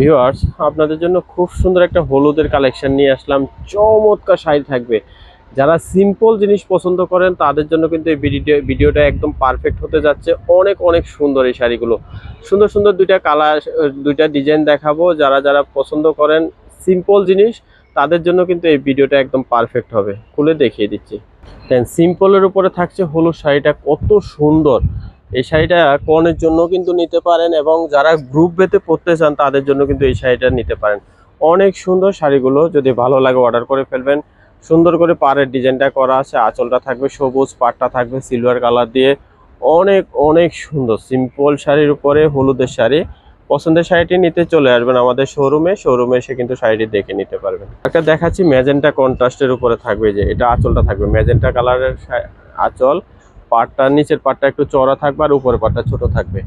Viewers, আপনাদের জন্য খুব সুন্দর একটা হলুদের কালেকশন নিয়ে আসলাম। চমৎকার শাড়ি থাকবে। যারা সিম্পল জিনিস পছন্দ করেন তাদের জন্য কিন্তু এই ভিডিওটা একদম পারফেক্ট হতে যাচ্ছে। অনেক অনেক সুন্দর এই শাড়িগুলো। সুন্দর সুন্দর দুইটা কালার, দুইটা ডিজাইন দেখাবো। যারা যারা পছন্দ করেন সিম্পল জিনিস তাদের জন্য কিন্তু এই ভিডিওটা একদম পারফেক্ট হবে। খুলে দেখিয়ে দিচ্ছি। দেন সিম্পলের উপরে থাকছে হলুদ শাড়িটা কত সুন্দর। এই শাড়িটা কনের জন্য কিন্তু নিতে পারেন, এবং যারা গ্রুপ বেতে পরতে চান তাদের জন্য কিন্তু এই শাড়িটা নিতে পারেন। অনেক সুন্দর শাড়িগুলো, যদি ভালো লাগে অর্ডার করে ফেলবেন। সুন্দর করে পাড়ের ডিজাইনটা করা আছে, আঁচলটা থাকবে সবুজ, পাড়টা থাকবে সিলভার কালার দিয়ে। অনেক অনেক সুন্দর সিম্পল শাড়ির উপরে হলুদের শাড়ি। পছন্দের শাড়িটি নিতে চলে আসবেন আমাদের শোরুমে এসে কিন্তু শাড়িটি দেখে নিতে পারবেন। একটা দেখাচ্ছি ম্যাজেন্টা কন্ট্রাস্টের উপরে থাকবে, যে এটা আঁচলটা থাকবে ম্যাজেন্টা কালারের আঁচল। পাটটা নিচের পাটটা একটু চড়া থাকবে আর উপরের পাটটা ছোট থাকবে।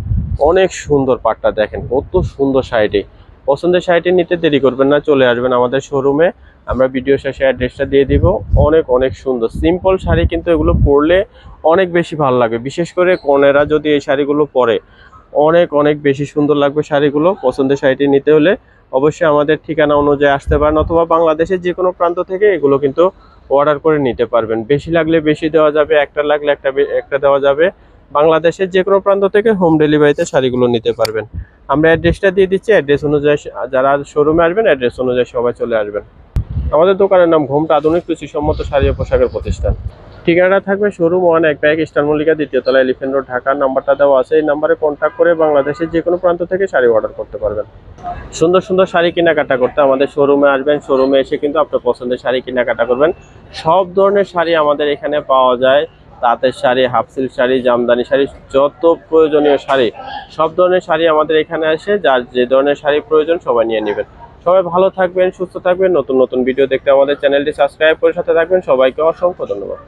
অনেক সুন্দর পাটটা, দেখেন কত সুন্দর শাড়িটি। পছন্দের শাড়িটি নিতে দেরি করবেন না, চলে আসবেন আমাদের শোরুমে। আমরা ভিডিও শেষে অ্যাড্রেসটা দিয়ে দিব। অনেক অনেক সুন্দর সিম্পল শাড়ি, কিন্তু এগুলো পরলে অনেক বেশি ভালো লাগবে। বিশেষ করে কনেরা যদি এই শাড়িগুলো পরে অনেক অনেক বেশি সুন্দর লাগবে শাড়িগুলো। পছন্দের শাড়িটি নিতে হলে অবশ্যই আমাদের ঠিকানা অনুযায়ী আসতে পারেন, অথবা বাংলাদেশের যে কোনো প্রান্ত থেকে এগুলো কিন্তু অর্ডার করে নিতে পারবেন। বেশি লাগলে বেশি দেওয়া যাবে, একটা লাগলে একটা দেওয়া যাবে। বাংলাদেশের যে কোনো প্রান্ত থেকে হোম ডেলিভারিতে শাড়িগুলো নিতে পারবেন। আমরা অ্যাড্রেসটা দিয়ে দিচ্ছি, অ্যাড্রেস অনুযায়ী যারা শোরুমে আসবেন অ্যাড্রেস অনুযায়ী সবাই চলে আসবেন। আমাদের দোকানের নাম ঘুমটা আধুনিক কৃষিসম্মত শাড়ি ও পোশাকের প্রতিষ্ঠান। ঠিকানাটা থাকবে শোরুম 1 এক ব্যাগ স্টার মল্লিকা, দ্বিতীয় তলা, এলিফ্যান্ট রোড, ঢাকা। নাম্বারটা দেওয়া আছে, এই নাম্বারে কন্ট্যাক্ট করে বাংলাদেশের যে কোনো প্রান্ত থেকে শাড়ি অর্ডার করতে পারবেন। সুন্দর সুন্দর শাড়ি কেনাকাটা করতে আমাদের শোরুমে আসবেন। শোরুমে এসে কিন্তু আপনার পছন্দের শাড়ি কেনাকাটা করবেন। সব ধরনের শাড়ি আমাদের এখানে পাওয়া যায়। তাঁতের শাড়ি, হাফ সিল্ক শাড়ি, জামদানি শাড়ি, যত প্রয়োজনীয় শাড়ি সব ধরনের শাড়ি আমাদের এখানে আসে। যার যে ধরনের শাড়ি প্রয়োজন সবাই নিয়ে নেবেন। সবাই ভালো থাকবেন, সুস্থ থাকবেন। নতুন নতুন ভিডিও দেখতে আমাদের চ্যানেলটি সাবস্ক্রাইব করে সাথে থাকবেন। সবাইকে অসংখ্য ধন্যবাদ।